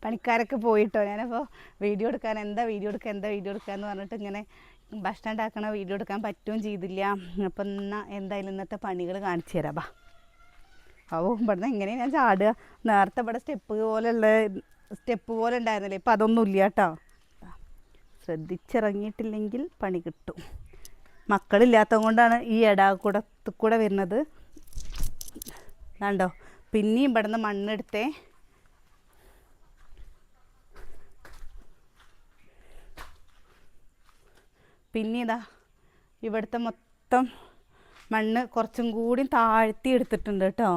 പണിക്കാരൊക്കെ പോയിട്ടോ. ഞാനപ്പോൾ വീഡിയോ എടുക്കാൻ എന്താ വീഡിയോ എടുക്കുക എന്ന് പറഞ്ഞിട്ട് ഇങ്ങനെ ഭക്ഷണം ഉണ്ടാക്കണ വീഡിയോ എടുക്കാൻ പറ്റുകയും ചെയ്തില്ല. അപ്പം എന്തായാലും ഇന്നത്തെ പണികൾ കാണിച്ചു തരാം. ബാ ഇവിടുന്ന് എങ്ങനെയാണ് ഞാൻ ചാടുക? നേരത്തെ ഇവിടെ സ്റ്റെപ്പ് പോലെ ഉണ്ടായിരുന്നില്ലേ, ഇപ്പം അതൊന്നും ഇല്ല കേട്ടോ. ശ്രദ്ധിച്ചിറങ്ങിയിട്ടില്ലെങ്കിൽ പണി കിട്ടും. മക്കളില്ലാത്തത് കൊണ്ടാണ് ഈ കൂടെ വരുന്നത്. കണ്ടോ, പിന്നെയും ഇവിടുന്ന് മണ്ണെടുത്തേ. പിന്നെ ഇതാ ഇവിടുത്തെ മൊത്തം മണ്ണ് കുറച്ചും കൂടി താഴ്ത്തി എടുത്തിട്ടുണ്ട് കേട്ടോ.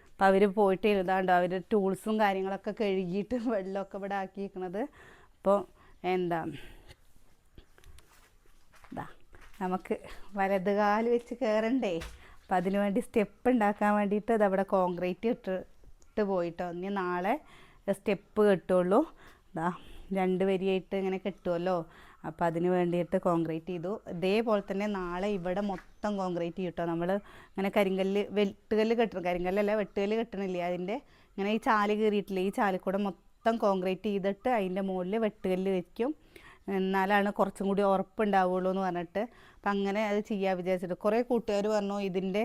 അപ്പോൾ അവർ പോയിട്ട് എഴുതാണ്ടോ, അവർ ടൂൾസും കാര്യങ്ങളൊക്കെ കഴുകിയിട്ട് വെള്ളമൊക്കെ ഇവിടെ ആക്കിയിരിക്കണത്. അപ്പോൾ എന്താ നമുക്ക് വലതുകാല് വെച്ച് കയറണ്ടേ. അപ്പം അതിന് വേണ്ടി സ്റ്റെപ്പ് ഉണ്ടാക്കാൻ വേണ്ടിയിട്ട് അതവിടെ കോൺക്രീറ്റ് ഇട്ടിട്ട് പോയിട്ടോ. ഇനി നാളെ സ്റ്റെപ്പ് കെട്ടുള്ളൂ. ഇതാ 2 വരിയായിട്ട് ഇങ്ങനെ കെട്ടുമല്ലോ. അപ്പോൾ അതിന് വേണ്ടിയിട്ട് കോൺക്രീറ്റ് ചെയ്തു. ഇതേപോലെ തന്നെ നാളെ ഇവിടെ മൊത്തം കോൺക്രീറ്റ് ചെയ്യും. നമ്മൾ ഇങ്ങനെ വെട്ടുകല്ല് കെട്ടണം, കരിങ്കല്ലല്ല വെട്ടുകല്ല് കെട്ടണില്ലേ, അതിൻ്റെ ഇങ്ങനെ ഈ ചാല് കീറിയിട്ടില്ലേ, ഈ ചാലിൽ കൂടെ മൊത്തം കോൺക്രീറ്റ് ചെയ്തിട്ട് അതിൻ്റെ മുകളിൽ വെട്ടുകല്ല് വയ്ക്കും. എന്നാലാണ് കുറച്ചും കൂടി ഉറപ്പുണ്ടാവുള്ളൂ എന്ന് പറഞ്ഞിട്ട്. അപ്പം അങ്ങനെ അത് ചെയ്യാൻ വിചാരിച്ചിട്ട് കുറേ കൂട്ടുകാർ പറഞ്ഞു ഇതിൻ്റെ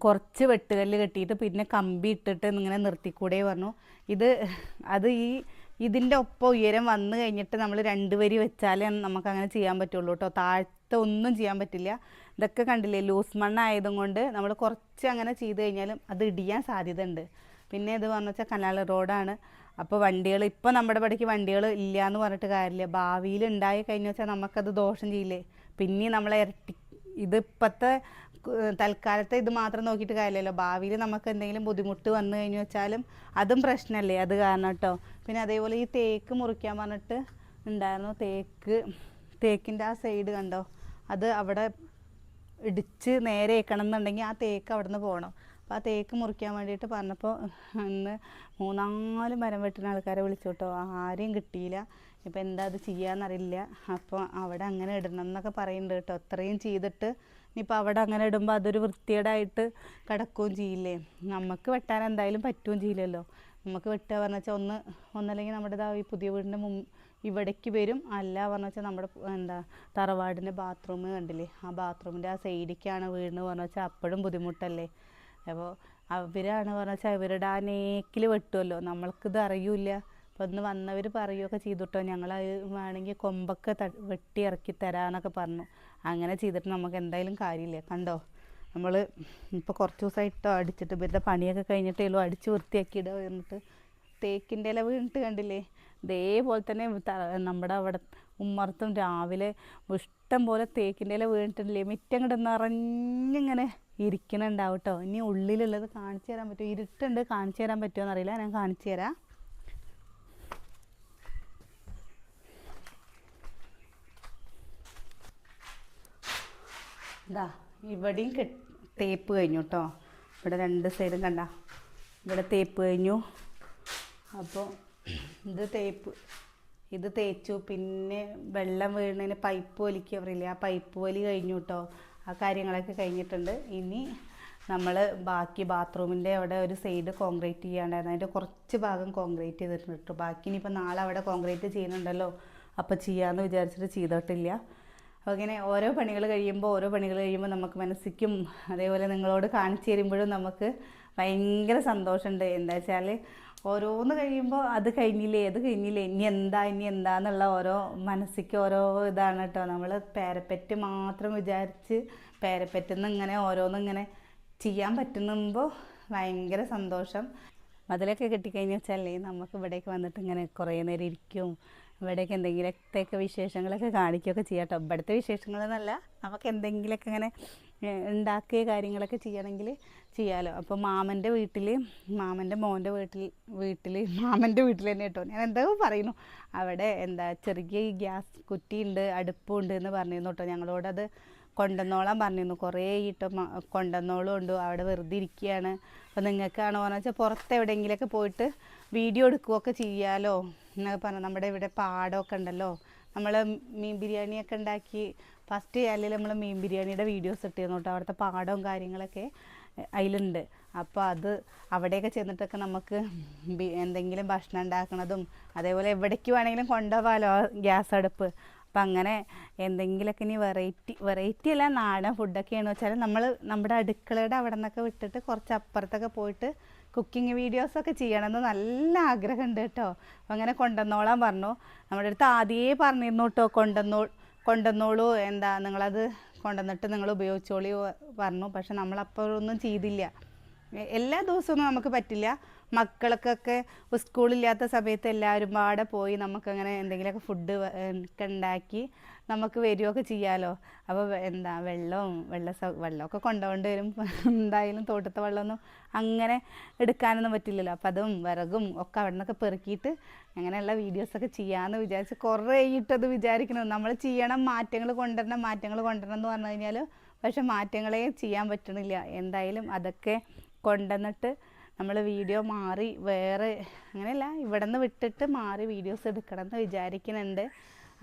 കുറച്ച് വെട്ടുകല്ല് കെട്ടിയിട്ട് പിന്നെ കമ്പി ഇട്ടിട്ട് ഇങ്ങനെ നിർത്തിക്കൂടെ പറഞ്ഞു. ഇതിൻ്റെ ഒപ്പം ഉയരം വന്നു കഴിഞ്ഞിട്ട് നമ്മൾ 2 വരി വെച്ചാലേ നമുക്കങ്ങനെ ചെയ്യാൻ പറ്റുള്ളൂ കേട്ടോ. താഴത്തെ ഒന്നും ചെയ്യാൻ പറ്റില്ല. ഇതൊക്കെ കണ്ടില്ലേ, ലൂസ് മണ്ണായതും കൊണ്ട് നമ്മൾ കുറച്ച് അങ്ങനെ ചെയ്ത് കഴിഞ്ഞാലും അത് ഇടിയാൻ സാധ്യത ഉണ്ട്. പിന്നെ ഇത് പറഞ്ഞു വെച്ചാൽ കനാൽ റോഡാണ്. അപ്പോൾ വണ്ടികൾ ഇപ്പോൾ നമ്മുടെ ഇവിടേക്ക് വണ്ടികൾ ഇല്ല എന്ന് പറഞ്ഞിട്ട് കാര്യമില്ല. ഭാവിയിൽ ഉണ്ടായി കഴിഞ്ഞു വെച്ചാൽ നമുക്കത് ദോഷം ചെയ്യില്ലേ. പിന്നെ നമ്മളെ ഇതിപ്പോഴത്തെ തൽക്കാലത്തെ ഇത് മാത്രം നോക്കിയിട്ട് കാര്യമില്ലല്ലോ. ഭാവിയിൽ നമുക്ക് എന്തെങ്കിലും ബുദ്ധിമുട്ട് വന്നു കഴിഞ്ഞു വെച്ചാലും അതും പ്രശ്നമല്ലേ. അത് കാരണം കേട്ടോ. പിന്നെ അതേപോലെ ഈ തേക്ക് മുറിക്കാൻ പറഞ്ഞിട്ട് ഉണ്ടായിരുന്നു. തേക്കിൻ്റെ ആ സൈഡ് കണ്ടോ, അത് അവിടെ ഇടിച്ച് നേരെ വെക്കണം എന്നുണ്ടെങ്കിൽ ആ തേക്ക് അവിടെ നിന്ന് പോകണം. അപ്പോൾ ആ തേക്ക് മുറിക്കാൻ വേണ്ടിയിട്ട് പറഞ്ഞപ്പോൾ ഇന്ന് 3-4 മരം വെട്ടുന്ന ആൾക്കാരെ വിളിച്ചു കേട്ടോ. ആരെയും കിട്ടിയില്ല. ഇപ്പോൾ എന്താ അത് ചെയ്യാമെന്നറിയില്ല. അപ്പോൾ അവിടെ അങ്ങനെ ഇടണം എന്നൊക്കെ പറയുന്നുണ്ട് കേട്ടോ. അത്രയും ചെയ്തിട്ട് ഇനിയിപ്പോൾ അവിടെ അങ്ങനെ ഇടുമ്പോൾ അതൊരു വൃത്തികേടായിട്ട് കിടക്കുകയും ചെയ്യില്ലേ. നമുക്ക് വെട്ടാൻ എന്തായാലും പറ്റുകയും ചെയ്യില്ലല്ലോ. നമുക്ക് വെട്ടുക പറഞ്ഞു വെച്ചാൽ ഒന്നല്ലെങ്കിൽ നമ്മുടെ ഈ പുതിയ വീടിൻ്റെ ഇവിടേക്ക് വരും. അല്ല പറഞ്ഞു വെച്ചാൽ നമ്മുടെ തറവാടിൻ്റെ ബാത്റൂം കണ്ടില്ലേ, ആ ബാത്റൂമിൻ്റെ ആ സൈഡിലേക്കാണ് വീടിന് പറഞ്ഞു വെച്ചാൽ അപ്പോഴും ബുദ്ധിമുട്ടല്ലേ. അപ്പോൾ അവരാണ് പറഞ്ഞു വെച്ചാൽ ഇവരുടെ ആ നേക്കിൽ വെട്ടുമല്ലോ, നമ്മൾക്കിത് അറിയില്ല. അപ്പോൾ ഒന്ന് വന്നവർ പറയുകയൊക്കെ ചെയ്തിട്ടോ, ഞങ്ങൾ വേണമെങ്കിൽ കൊമ്പൊക്കെ വെട്ടി ഇറക്കി തരാമെന്നൊക്കെ പറഞ്ഞു. അങ്ങനെ ചെയ്തിട്ട് നമുക്ക് എന്തായാലും കാര്യമില്ല. കണ്ടോ, നമ്മൾ ഇപ്പോൾ കുറച്ച് ദിവസമായിട്ടോ അടിച്ചിട്ട് ഇവരുടെ പണിയൊക്കെ കഴിഞ്ഞിട്ടേലോ അടിച്ച് വൃത്തിയാക്കിയിടുക എന്നിട്ട് തേക്കിൻ്റെ ഇല വീണിട്ട് കണ്ടില്ലേ. ഇതേപോലെ തന്നെ നമ്മുടെ അവിടെ ഉമ്മറത്തും രാവിലെ ഇഷ്ടം പോലെ തേക്കിൻ്റെ ഇല വീണിട്ടില്ലേ. മിറ്റം കിടന്ന് നിറഞ്ഞിങ്ങനെ ഇരിക്കണുണ്ടാവും കേട്ടോ. ഇനി ഉള്ളിലുള്ളത് കാണിച്ചു തരാൻ പറ്റുമോ? ഇരുട്ടുണ്ട്, കാണിച്ചു തരാൻ പറ്റുമോ എന്നറിയില്ല. ഞാൻ കാണിച്ചു തരാം. ഇതാ ഇവിടെയും തേപ്പ് കഴിഞ്ഞു കേട്ടോ. ഇവിടെ 2 സൈഡും കണ്ട, ഇവിടെ തേപ്പ് കഴിഞ്ഞു. അപ്പോൾ ഇത് തേച്ചു. പിന്നെ വെള്ളം വീഴുന്നതിന് പൈപ്പ് വലിക്കുക പറയില്ലേ, ആ പൈപ്പ് വലി കഴിഞ്ഞു കേട്ടോ. ആ കാര്യങ്ങളൊക്കെ കഴിഞ്ഞിട്ടുണ്ട്. ഇനി നമ്മൾ ബാക്കി ബാത്റൂമിൻ്റെ അവിടെ ഒരു സൈഡ് കോൺക്രീറ്റ് ചെയ്യാണ്ടായിരുന്നു. അതിൻ്റെ കുറച്ച് ഭാഗം കോൺക്രീറ്റ് ചെയ്തിട്ടുണ്ട് കേട്ടോ. ബാക്കി ഇനിയിപ്പോൾ നാളെ അവിടെ കോൺക്രീറ്റ് ചെയ്യുന്നുണ്ടല്ലോ, അപ്പോൾ ചെയ്യാമെന്ന് വിചാരിച്ചിട്ട് ചെയ്തിട്ടില്ല. അപ്പോൾ ഇങ്ങനെ ഓരോ പണികൾ കഴിയുമ്പോൾ നമുക്ക് മനസ്സിക്കും അതേപോലെ നിങ്ങളോട് കാണിച്ചു തരുമ്പോഴും നമുക്ക് ഭയങ്കര സന്തോഷമുണ്ട്. എന്താ വെച്ചാൽ ഓരോന്ന് കഴിയുമ്പോൾ അത് കഴിഞ്ഞില്ലേ ഇനി എന്താന്നുള്ള ഓരോ മനസ്സിക്ക് ഓരോ ഇതാണ് കേട്ടോ. നമ്മൾ പേരപ്പറ്റ് മാത്രം വിചാരിച്ച് പേരപ്പറ്റെന്ന് ഇങ്ങനെ ഓരോന്നിങ്ങനെ ചെയ്യാൻ പറ്റുമ്പോൾ ഭയങ്കര സന്തോഷം. മതിലൊക്കെ കെട്ടിക്കഴിഞ്ഞ് വെച്ചാലേ നമുക്ക് ഇവിടേക്ക് വന്നിട്ട് ഇങ്ങനെ കുറേ നേരം ഇരിക്കും. ഇവിടേക്ക് എന്തെങ്കിലുമൊക്കെ വിശേഷങ്ങളൊക്കെ കാണിക്കുകയൊക്കെ ചെയ്യാം കേട്ടോ. ഇവിടുത്തെ വിശേഷങ്ങളെന്നല്ല, നമുക്ക് എന്തെങ്കിലുമൊക്കെ ഇങ്ങനെ ഉണ്ടാക്കിയ കാര്യങ്ങളൊക്കെ ചെയ്യണമെങ്കിൽ ചെയ്യാമല്ലോ. അപ്പോൾ മാമൻ്റെ മോൻ്റെ വീട്ടിൽ തന്നെ കേട്ടോ. ഞാൻ എന്താ പറയുന്നു, അവിടെ ചെറിയ ഗ്യാസ് കുറ്റിയുണ്ട്, അടുപ്പുണ്ട് എന്ന് പറഞ്ഞിരുന്നു കേട്ടോ. ഞങ്ങളോടത് കൊണ്ടുവന്നോളാൻ പറഞ്ഞിരുന്നു. കുറേ കൊണ്ടുവന്നോളും ഉണ്ട്. അവിടെ വെറുതെ ഇരിക്കുകയാണ്. അപ്പോൾ നിങ്ങൾക്കാണോ എന്ന് വെച്ചാൽ പുറത്ത് എവിടെയെങ്കിലുമൊക്കെ പോയിട്ട് വീഡിയോ എടുക്കുകയൊക്കെ ചെയ്യാമല്ലോ എന്നൊക്കെ പറഞ്ഞു. നമ്മുടെ ഇവിടെ പാടമൊക്കെ ഉണ്ടല്ലോ. നമ്മൾ മീൻ ബിരിയാണിയൊക്കെ ഉണ്ടാക്കി ഫസ്റ്റ് ചാനലിൽ നമ്മൾ മീൻ ബിരിയാണിയുടെ വീഡിയോസ് ഇട്ടിരുന്നു കേട്ടോ. അവിടുത്തെ പാടവും കാര്യങ്ങളൊക്കെ അതിലുണ്ട്. അപ്പോൾ അത് അവിടെയൊക്കെ ചെന്നിട്ടൊക്കെ നമുക്ക് എന്തെങ്കിലും ഭക്ഷണം ഉണ്ടാക്കണതും അതേപോലെ എവിടേക്ക് വേണമെങ്കിലും കൊണ്ടുപോകാമല്ലോ ഗ്യാസ് അടുപ്പ്. അപ്പം അങ്ങനെ എന്തെങ്കിലുമൊക്കെ ഇനി വെറൈറ്റി അല്ല നാടൻ ഫുഡൊക്കെയാണെന്ന് വെച്ചാൽ നമ്മൾ നമ്മുടെ അടുക്കളയുടെ അവിടെ നിന്നൊക്കെ വിട്ടിട്ട് കുറച്ച് അപ്പുറത്തൊക്കെ പോയിട്ട് കുക്കിംഗ് വീഡിയോസൊക്കെ ചെയ്യണമെന്ന് നല്ല ആഗ്രഹമുണ്ട് കേട്ടോ. അപ്പം അങ്ങനെ കൊണ്ടുവന്നോളാൻ പറഞ്ഞു. നമ്മുടെ അടുത്ത് ആദ്യമേ പറഞ്ഞിരുന്നു കേട്ടോ, കൊണ്ടുവന്നോളൂ, എന്താ നിങ്ങളത് കൊണ്ടുവന്നിട്ട് നിങ്ങൾ ഉപയോഗിച്ചോളി പറഞ്ഞു. പക്ഷെ നമ്മളപ്പോഴൊന്നും ചെയ്തില്ല. എല്ലാ ദിവസമൊന്നും നമുക്ക് പറ്റില്ല. മക്കൾക്കൊക്കെ സ്കൂളില്ലാത്ത സമയത്ത് എല്ലാവരും പാടെ പോയി നമുക്കങ്ങനെ എന്തെങ്കിലുമൊക്കെ ഫുഡ് ഒക്കെ ഉണ്ടാക്കി നമുക്ക് വരികയൊക്കെ ചെയ്യാമല്ലോ. അപ്പോൾ എന്താ വെള്ളമൊക്കെ കൊണ്ടുപോകേണ്ടി വരും. എന്തായാലും തോട്ടത്തെ വെള്ളമൊന്നും അങ്ങനെ എടുക്കാനൊന്നും പറ്റില്ലല്ലോ. അപ്പോൾ അതും വിറകും ഒക്കെ അവിടെ നിന്നൊക്കെ പെറുക്കിയിട്ട് അങ്ങനെയുള്ള വീഡിയോസൊക്കെ ചെയ്യാമെന്ന് വിചാരിച്ച് കുറേ കഴിഞ്ഞിട്ടത് വിചാരിക്കണം. നമ്മൾ ചെയ്യണം, മാറ്റങ്ങൾ കൊണ്ടുവരണം എന്ന് പറഞ്ഞു കഴിഞ്ഞാൽ പക്ഷെ മാറ്റങ്ങളെ ചെയ്യാൻ പറ്റണില്ല. എന്തായാലും അതൊക്കെ കൊണ്ടുവന്നിട്ട് നമ്മൾ വീഡിയോ മാറി വേറെ അങ്ങനെയല്ല, ഇവിടെ നിന്ന് വിട്ടിട്ട് മാറി വീഡിയോസ് എടുക്കണം എന്ന് വിചാരിക്കുന്നുണ്ട്.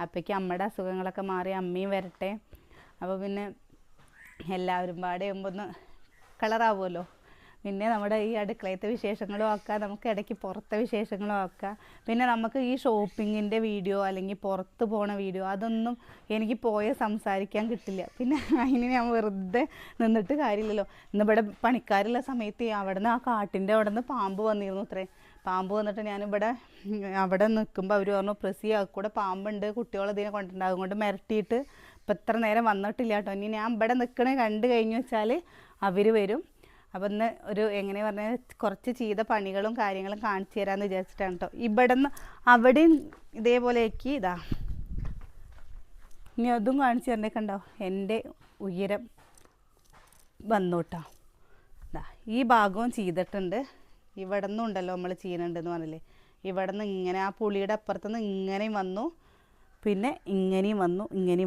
അപ്പോഴേക്ക് അമ്മയുടെ അസുഖങ്ങളൊക്കെ മാറി അമ്മയും വരട്ടെ. അപ്പോൾ പിന്നെ എല്ലാവരും പാടെ ആകുമ്പോൾ ഒന്ന് കളറാവുമല്ലോ. പിന്നെ നമ്മുടെ ഈ അടുക്കളയത്തെ വിശേഷങ്ങളും ആക്കാം, നമുക്ക് ഇടയ്ക്ക് പുറത്തെ വിശേഷങ്ങളും ആക്കാം. പിന്നെ നമുക്ക് ഈ ഷോപ്പിങ്ങിൻ്റെ വീഡിയോ അല്ലെങ്കിൽ പുറത്ത് പോണ വീഡിയോ അതൊന്നും എനിക്ക് സംസാരിക്കാൻ കിട്ടില്ല. പിന്നെ അതിന് ഞാൻ വെറുതെ നിന്നിട്ട് കാര്യമില്ലല്ലോ. ഇന്നിവിടെ പണിക്കാരുള്ള സമയത്ത് ആ കാട്ടിൻ്റെ അവിടെ നിന്ന് പാമ്പ് വന്നിരുന്നു. പാമ്പ് വന്നിട്ട് ഞാനിവിടെ അവിടെ നിൽക്കുമ്പോൾ അവർ പറഞ്ഞു, പ്രസി കൂടെ പാമ്പുണ്ട്, കുട്ടികളതിനെ കൊണ്ടുണ്ടാകും കൊണ്ട് മിരട്ടിയിട്ട് ഇപ്പം ഇത്ര നേരം വന്നിട്ടില്ല കേട്ടോ. ഇനി ഞാൻ ഇവിടെ നിൽക്കണേ കണ്ടു കഴിഞ്ഞു വെച്ചാൽ അവർ വരും. അപ്പം ഇന്ന് എങ്ങനെ പറഞ്ഞാൽ കുറച്ച് ചെയ്ത പണികളും കാര്യങ്ങളും കാണിച്ചു തരാമെന്ന് വിചാരിച്ചിട്ടാണ് കേട്ടോ. ഇവിടെ നിന്ന് അവിടെയും ഇതേപോലെയൊക്കെ ഇനി അതും കാണിച്ചു തരണേക്കണ്ടോ. എൻ്റെ ഉയരം വന്നു കേട്ടോ. ഈ ഭാഗവും ചെയ്തിട്ടുണ്ട്. ഇവിടെ നിന്നും ഉണ്ടല്ലോ നമ്മൾ ചെയ്യുന്നുണ്ടെന്ന് പറഞ്ഞില്ലേ, ഇവിടെ നിന്ന് ഇങ്ങനെ ആ പുളിയുടെ അപ്പുറത്തുനിന്ന് ഇങ്ങനെയും വന്നു, പിന്നെ ഇങ്ങനെയും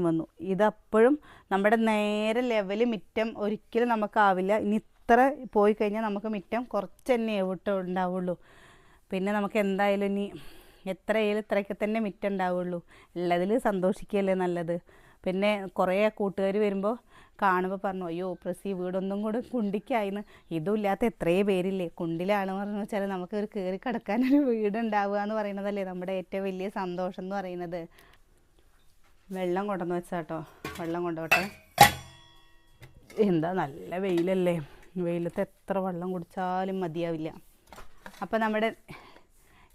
വന്നു. ഇതപ്പോഴും നമ്മുടെ നേരെ ലെവൽ മിറ്റം ഒരിക്കലും നമുക്കാവില്ല. ഇനി ഇത്ര പോയി കഴിഞ്ഞാൽ നമുക്ക് മിറ്റം കുറച്ച് തന്നെ ഉണ്ടാവുള്ളൂ. പിന്നെ നമുക്ക് എന്തായാലും ഇനി എത്രയായാലും ഇത്രയൊക്കെ തന്നെ മിറ്റം ഉണ്ടാവുള്ളൂ. ഉള്ളതിൽ സന്തോഷിക്കുകയല്ലേ നല്ലത്. പിന്നെ കുറേ കൂട്ടുകാർ വരുമ്പോൾ കാണുമ്പോൾ പറഞ്ഞു, അയ്യോ പ്രസി വീടൊന്നും കൂടെ കുണ്ടിക്കായിന്ന്. ഇതും ഇല്ലാത്ത എത്രയോ പേരില്ലേ കുണ്ടിലാണ് പറഞ്ഞു വെച്ചാൽ നമുക്ക് ഒരു കയറി കിടക്കാനൊരു വീടുണ്ടാവുക എന്ന് പറയുന്നതല്ലേ നമ്മുടെ ഏറ്റവും വലിയ സന്തോഷം എന്ന് പറയുന്നത്. വെള്ളം കൊണ്ടുവന്ന് വെച്ചാട്ടോ, വെള്ളം കൊണ്ടുപോട്ടെ. എന്താ നല്ല വെയിലല്ലേ, വെയിലത്ത് എത്ര വെള്ളം കുടിച്ചാലും മതിയാവില്ല. അപ്പോൾ നമ്മുടെ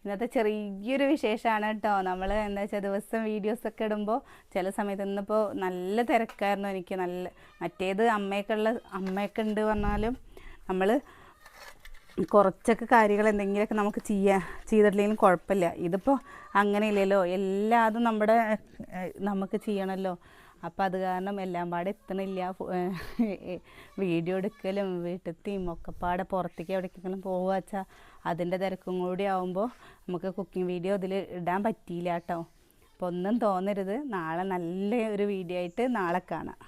ഇന്നത്തെ ചെറിയൊരു വിശേഷമാണ് കേട്ടോ. നമ്മൾ എന്താ വെച്ചാൽ ദിവസം വീഡിയോസൊക്കെ ഇടുമ്പോൾ ചില സമയത്ത് ഇന്നിപ്പോൾ നല്ല തിരക്കായിരുന്നു എനിക്ക്. മറ്റേത് അമ്മയൊക്കെ ഉണ്ട് പറഞ്ഞാലും നമ്മൾ കുറച്ചൊക്കെ കാര്യങ്ങൾ എന്തെങ്കിലുമൊക്കെ നമുക്ക് ചെയ്തിട്ടില്ലെങ്കിലും കുഴപ്പമില്ല. ഇതിപ്പോൾ അങ്ങനെയില്ലല്ലോ, എല്ലാതും നമുക്ക് ചെയ്യണമല്ലോ. അപ്പോൾ അത് കാരണം എല്ലാം പാടെ എത്തണില്ല. വീഡിയോ എടുക്കലും വീട്ടിലത്തെയും ഒക്കെ പാടെ പുറത്തേക്ക് എവിടേക്കെങ്കിലും പോകുക വെച്ചാൽ അതിൻ്റെ തിരക്കും കൂടി ആകുമ്പോൾ നമുക്ക് കുക്കിംഗ് വീഡിയോ ഇതിൽ ഇടാൻ പറ്റിയില്ല കേട്ടോ. അപ്പോൾ ഒന്നും തോന്നരുത്. നാളെ നല്ല ഒരു വീഡിയോ ആയിട്ട് നാളെ കാണാം.